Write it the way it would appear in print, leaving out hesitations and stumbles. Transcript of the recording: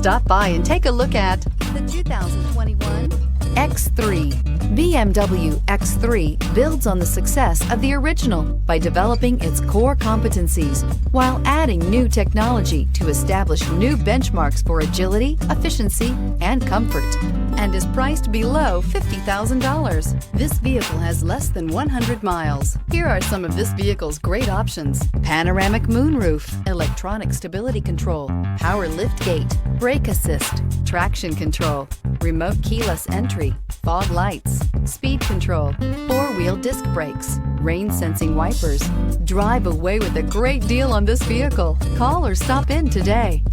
Stop by and take a look at the 2021 X3. BMW X3 builds on the success of the original by developing its core competencies while adding new technology to establish new benchmarks for agility, efficiency, and comfort, and is priced below $50,000. This vehicle has less than 100 miles. Here are some of this vehicle's great options: panoramic moonroof, electronic stability control, power liftgate, brake assist, traction control, remote keyless entry, fog lights, speed control, four-wheel disc brakes, rain sensing wipers. Drive away with a great deal on this vehicle. Call or stop in today.